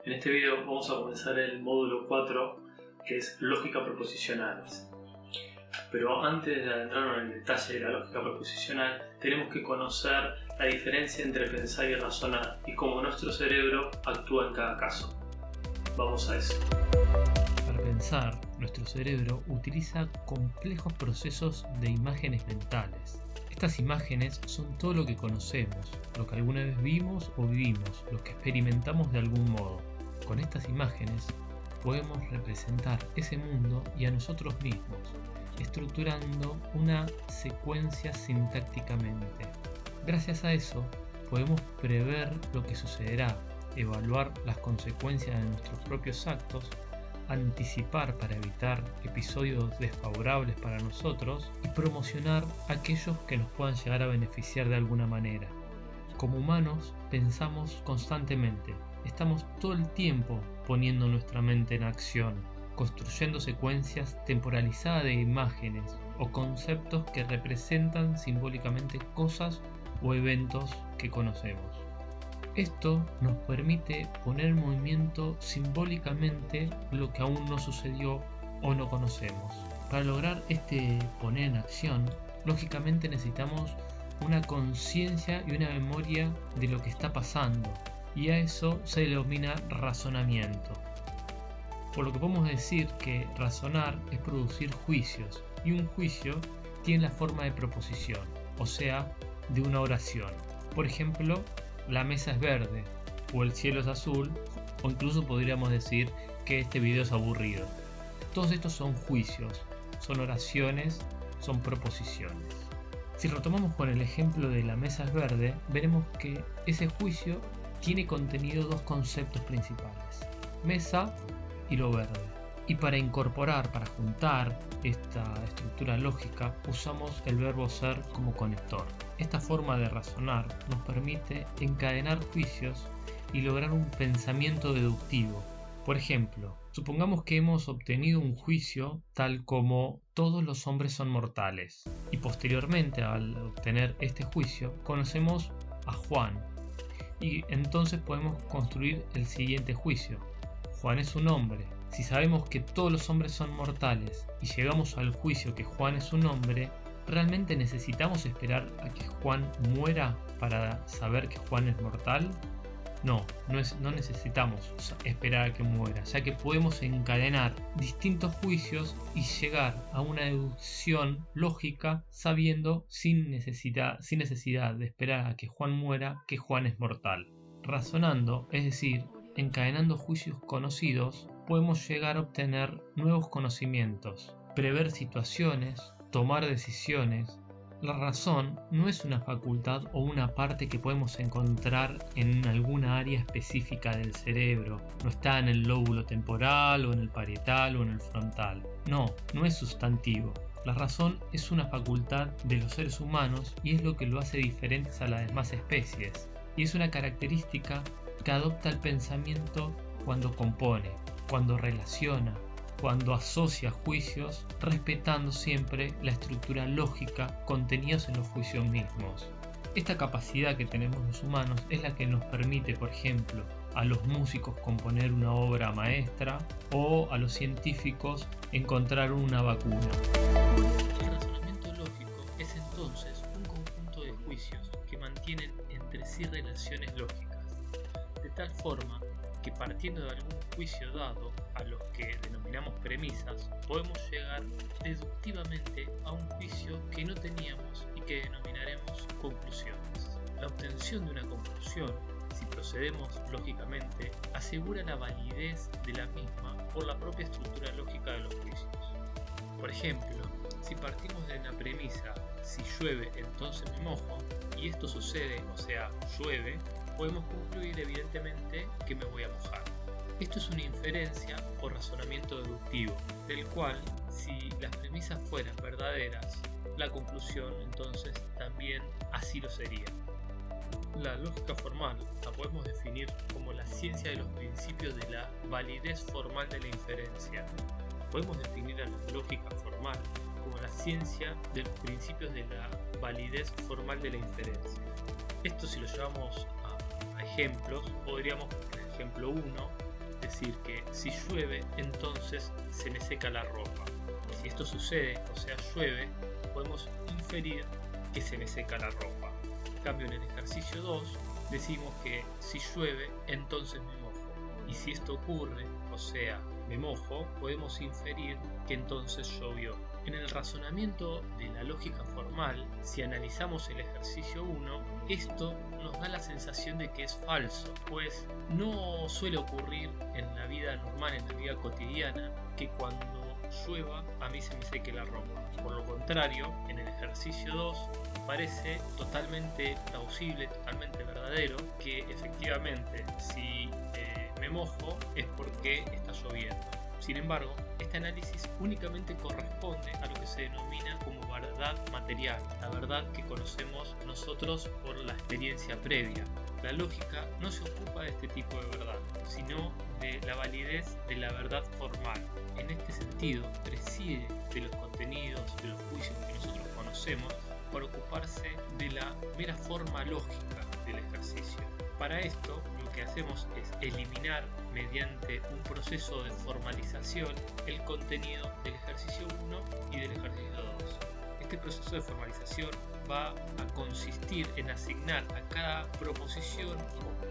En este video vamos a comenzar el módulo 4, que es lógica proposicional. Pero antes de adentrarnos en el detalle de la lógica proposicional, tenemos que conocer la diferencia entre pensar y razonar y cómo nuestro cerebro actúa en cada caso. Vamos a eso. Para pensar, nuestro cerebro utiliza complejos procesos de imágenes mentales. Estas imágenes son todo lo que conocemos, lo que alguna vez vimos o vivimos, lo que experimentamos de algún modo. Con estas imágenes podemos representar ese mundo y a nosotros mismos, estructurando una secuencia sintácticamente. Gracias a eso podemos prever lo que sucederá, evaluar las consecuencias de nuestros propios actos, anticipar para evitar episodios desfavorables para nosotros y promocionar aquellos que nos puedan llegar a beneficiar de alguna manera. Como humanos pensamos constantemente, estamos todo el tiempo poniendo nuestra mente en acción, construyendo secuencias temporalizadas de imágenes o conceptos que representan simbólicamente cosas o eventos que conocemos. Esto nos permite poner en movimiento simbólicamente lo que aún no sucedió o no conocemos. Para lograr este poner en acción, lógicamente necesitamos una conciencia y una memoria de lo que está pasando, y a eso se le denomina razonamiento. Por lo que podemos decir que razonar es producir juicios, y un juicio tiene la forma de proposición, o sea, de una oración. Por ejemplo, la mesa es verde, o el cielo es azul, o incluso podríamos decir que este video es aburrido. Todos estos son juicios, son oraciones, son proposiciones. Si retomamos con el ejemplo de la mesa es verde, veremos que ese juicio tiene contenido dos conceptos principales: mesa y lo verde. Y para incorporar, para juntar esta estructura lógica, usamos el verbo ser como conector. Esta forma de razonar nos permite encadenar juicios y lograr un pensamiento deductivo. Por ejemplo, supongamos que hemos obtenido un juicio tal como todos los hombres son mortales, y posteriormente al obtener este juicio conocemos a Juan, y entonces podemos construir el siguiente juicio: Juan es un hombre. Si sabemos que todos los hombres son mortales y llegamos al juicio que Juan es un hombre, ¿realmente necesitamos esperar a que Juan muera para saber que Juan es mortal? No necesitamos esperar a que muera, ya que podemos encadenar distintos juicios y llegar a una deducción lógica sabiendo sin necesidad de esperar a que Juan muera que Juan es mortal. Razonando, es decir, encadenando juicios conocidos, podemos llegar a obtener nuevos conocimientos, prever situaciones, tomar decisiones. La razón no es una facultad o una parte que podemos encontrar en alguna área específica del cerebro. No está en el lóbulo temporal o en el parietal o en el frontal. No es sustantivo. La razón es una facultad de los seres humanos y es lo que lo hace diferentes a las demás especies. Y es una característica que adopta el pensamiento cuando compone, cuando relaciona, cuando asocia juicios, respetando siempre la estructura lógica contenidos en los juicios mismos. Esta capacidad que tenemos los humanos es la que nos permite, por ejemplo, a los músicos componer una obra maestra o a los científicos encontrar una vacuna. El razonamiento lógico es entonces un conjunto de juicios que mantienen entre sí relaciones lógicas, de tal forma que partiendo de algún juicio dado, a los que denominamos premisas, podemos llegar deductivamente a un juicio que no teníamos y que denominaremos conclusiones. La obtención de una conclusión, si procedemos lógicamente, asegura la validez de la misma por la propia estructura lógica de los juicios. Por ejemplo, si partimos de una premisa, si llueve entonces me mojo, y esto sucede, o sea, llueve, podemos concluir evidentemente que me voy a mojar. Esto es una inferencia o razonamiento deductivo, del cual, si las premisas fueran verdaderas, la conclusión entonces también así lo sería. La lógica formal la podemos definir como la ciencia de los principios de la validez formal de la inferencia. Podemos definir a la lógica formal como la ciencia de los principios de la validez formal de la inferencia. Esto, si lo llevamos a ejemplos, podríamos, en el ejemplo 1, decir que si llueve, entonces se me seca la ropa. Si esto sucede, o sea llueve, podemos inferir que se me seca la ropa. En cambio, en el ejercicio 2 decimos que si llueve, entonces me mojo. Y si esto ocurre, o sea, me mojo, podemos inferir que entonces llovió. En el razonamiento de la lógica formal, si analizamos el ejercicio 1, esto nos da la sensación de que es falso, pues no suele ocurrir en la vida normal, en la vida cotidiana, que cuando llueva a mí se me seque la ropa. Por lo contrario, en el ejercicio 2 parece totalmente plausible, totalmente verdadero, que efectivamente si me mojo es porque está lloviendo. Sin embargo, este análisis únicamente corresponde a lo que se denomina como verdad material, la verdad que conocemos nosotros por la experiencia previa. La lógica no se ocupa de este tipo de verdad, sino de la validez de la verdad formal. En este sentido, prescinde de los contenidos, de los juicios que nosotros conocemos, para ocuparse de la mera forma lógica del ejercicio. Para esto, lo que hacemos es eliminar mediante un proceso de formalización el contenido del ejercicio 1 y del ejercicio 2. Este proceso de formalización va a consistir en asignar a cada proposición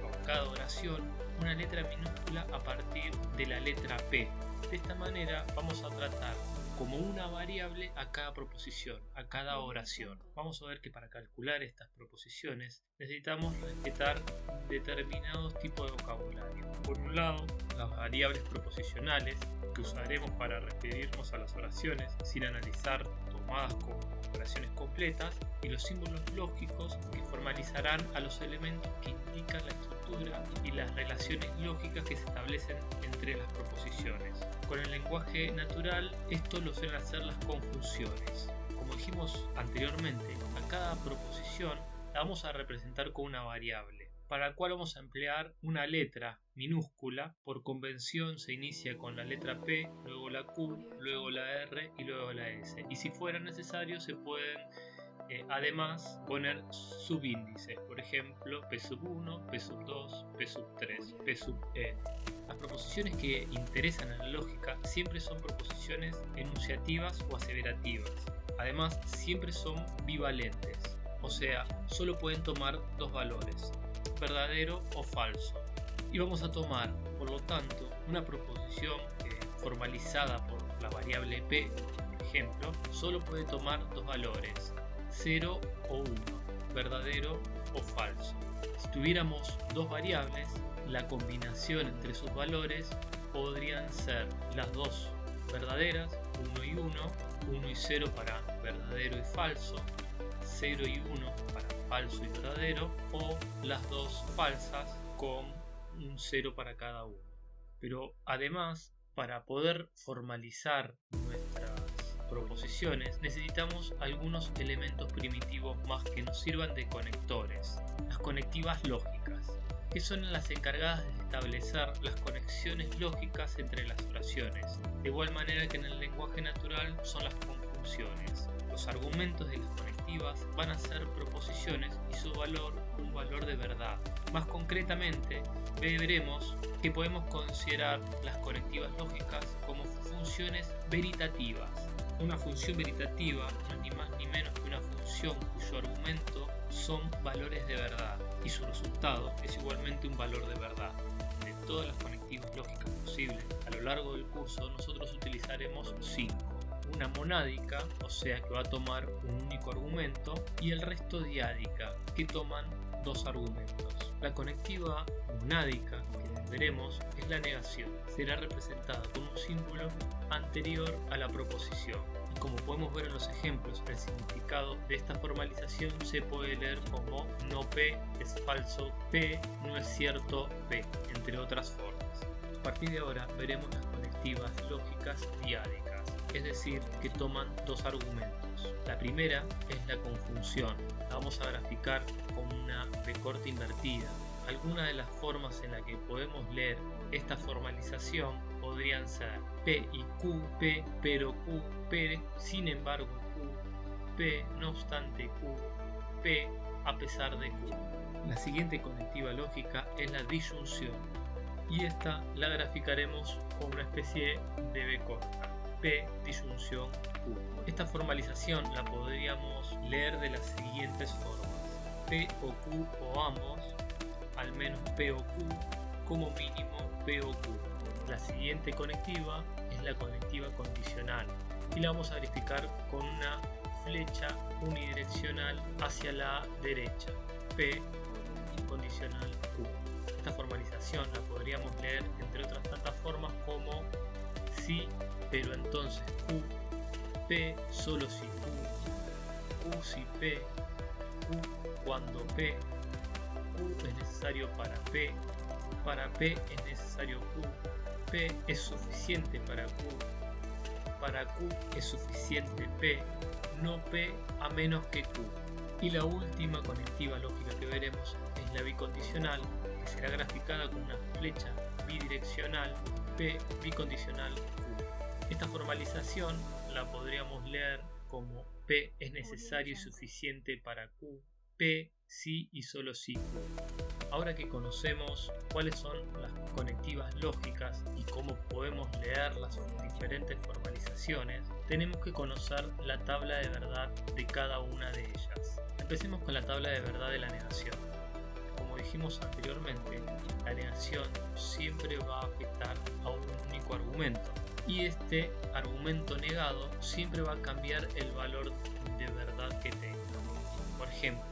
o a cada oración una letra minúscula a partir de la letra P. De esta manera vamos a tratar como una variable a cada proposición, a cada oración. Vamos a ver que para calcular estas proposiciones necesitamos respetar determinados tipos de vocabulario. Por un lado, las variables proposicionales que usaremos para referirnos a las oraciones sin analizar, tomadas como oraciones completas, y los símbolos lógicos que formalizarán a los elementos que indican la estructura y las relaciones lógicas que se establecen entre las proposiciones. Con el lenguaje natural, esto lo suelen hacer las conjunciones. Como dijimos anteriormente, a cada proposición la vamos a representar con una variable, para la cual vamos a emplear una letra minúscula. Por convención se inicia con la letra P, luego la Q, luego la R y luego la S. Y si fuera necesario se pueden además poner subíndices, por ejemplo P1, P2, P3, P. Las proposiciones que interesan a la lógica siempre son proposiciones enunciativas o aseverativas. Además, siempre son bivalentes, o sea, solo pueden tomar dos valores, verdadero o falso. Y vamos a tomar, por lo tanto, una proposición formalizada por la variable P, por ejemplo, solo puede tomar dos valores, 0 o 1, verdadero o falso. Si tuviéramos dos variables, la combinación entre sus valores podrían ser las dos verdaderas, 1 y 1, 1 y 0 para verdadero y falso, 0 y 1 para falso y verdadero, o las dos falsas con un 0 para cada uno. Pero además, para poder formalizar nuestras proposiciones, necesitamos algunos elementos primitivos más que nos sirvan de conectores, las conectivas lógicas, que son las encargadas de establecer las conexiones lógicas entre las oraciones, de igual manera que en el lenguaje natural son las conjunciones. Los argumentos de las conectivas van a ser proposiciones y su valor un valor de verdad. Más concretamente, veremos que podemos considerar las conectivas lógicas como funciones veritativas. Una función veritativa no es ni más ni menos que una función cuyo argumento son valores de verdad y su resultado es igualmente un valor de verdad. De todas las conectivas lógicas posibles a lo largo del curso, nosotros utilizaremos 5. Una monádica, o sea que va a tomar un único argumento, y el resto diádica, que toman dos argumentos. La conectiva monádica que veremos es la negación. Será representada con un símbolo anterior a la proposición. Y como podemos ver en los ejemplos, el significado de esta formalización se puede leer como no P es falso P, no es cierto P, entre otras formas. A partir de ahora veremos las conectivas lógicas diádicas, es decir, que toman dos argumentos. La primera es la conjunción. La vamos a graficar con una B corta invertida. Algunas de las formas en las que podemos leer esta formalización podrían ser P y Q, P, pero Q, P, sin embargo Q, P, no obstante Q, P, a pesar de Q. La siguiente conectiva lógica es la disyunción. y esta la graficaremos con una especie de B corta, P disyunción Q. Esta formalización la podríamos leer de las siguientes formas: P o Q o ambos, al menos P o Q, como mínimo P o Q. La siguiente conectiva es la conectiva condicional y la vamos a verificar con una flecha unidireccional hacia la derecha, P condicional Q. Esta formalización la podríamos leer entre otras tantas formas como sí, pero entonces Q, P solo si Q, Q si P, Q cuando P, Q es necesario para P es necesario Q, P es suficiente para Q es suficiente P, no P a menos que Q. Y la última conectiva lógica que veremos es la bicondicional, que será graficada con una flecha bidireccional P bicondicional Q. Esta formalización la podríamos leer como P es necesario y suficiente para Q, P sí y solo si Q. Ahora que conocemos cuáles son las conectivas lógicas y cómo podemos leer las diferentes formalizaciones, tenemos que conocer la tabla de verdad de cada una de ellas. Empecemos con la tabla de verdad de la negación. Como dijimos anteriormente, la negación siempre va a afectar a un único argumento y este argumento negado siempre va a cambiar el valor de verdad que tenga. Por ejemplo,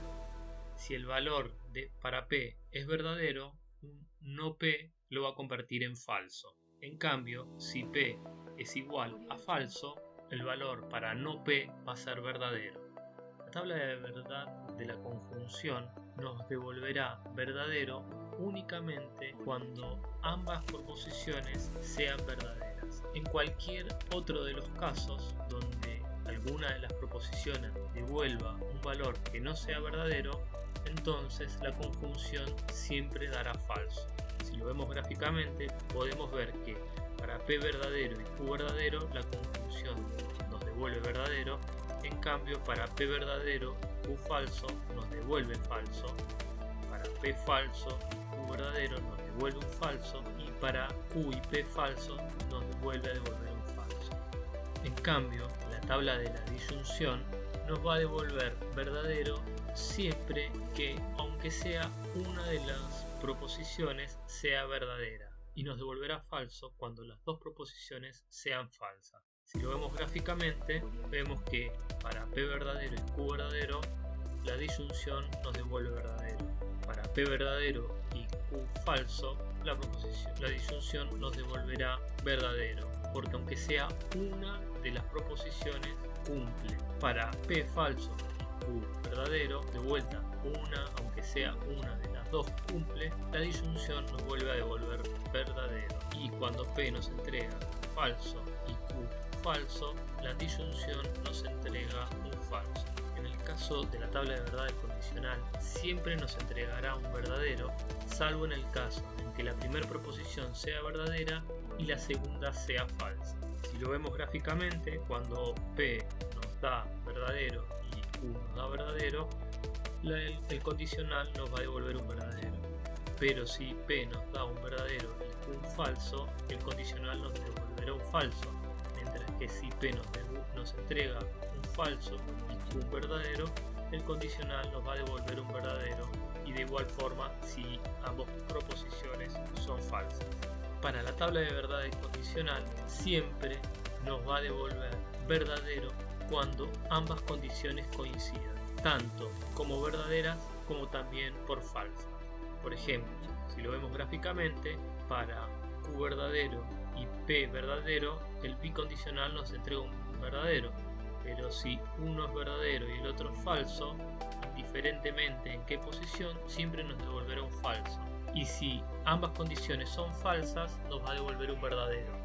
si el valor para P es verdadero, un no P lo va a convertir en falso. En cambio, si P es igual a falso, el valor para no P va a ser verdadero. La tabla de verdad de la conjunción nos devolverá verdadero únicamente cuando ambas proposiciones sean verdaderas. En cualquier otro de los casos donde alguna de las proposiciones devuelva un valor que no sea verdadero, entonces la conjunción siempre dará falso. Si lo vemos gráficamente, podemos ver que para P verdadero y Q verdadero, la conjunción nos devuelve verdadero. En cambio, para P verdadero y Q falso nos devuelve falso. Para P falso y Q verdadero nos devuelve un falso. Y para Q y P falso nos vuelve a devolver un falso. En cambio, la tabla de la disyunción nos va a devolver verdadero siempre que, aunque sea una de las proposiciones, sea verdadera, y nos devolverá falso cuando las dos proposiciones sean falsas. Si lo vemos gráficamente, vemos que para P verdadero y Q verdadero, la disyunción nos devuelve verdadero. Para P verdadero y Q falso, la disyunción nos devolverá verdadero, porque aunque sea una de las proposiciones, cumple. Para P falso y Q verdadero, de vuelta aunque sea una de las dos cumple, la disyunción nos vuelve a devolver verdadero. Y cuando P nos entrega falso y Q falso, la disyunción nos entrega un falso. En el caso de la tabla de verdad condicional, siempre nos entregará un verdadero, salvo en el caso en que la primera proposición sea verdadera y la segunda sea falsa. Si lo vemos gráficamente, cuando P nos da verdadero y Q nos da verdadero, el condicional nos va a devolver un verdadero. Pero si P nos da un verdadero y Q un falso, el condicional nos devolverá un falso. Mientras que si P nos entrega un falso y Q un verdadero, el condicional nos va a devolver un verdadero. Y de igual forma si ambas proposiciones son falsas. Para la tabla de verdad condicional siempre nos va a devolver verdadero cuando ambas condiciones coincidan, tanto como verdaderas como también por falsas. Por ejemplo, si lo vemos gráficamente, para Q verdadero y P verdadero, el bicondicional nos entrega un verdadero, pero si uno es verdadero y el otro es falso, indiferentemente en qué posición, siempre nos devolverá un falso. Y si ambas condiciones son falsas, nos va a devolver un verdadero.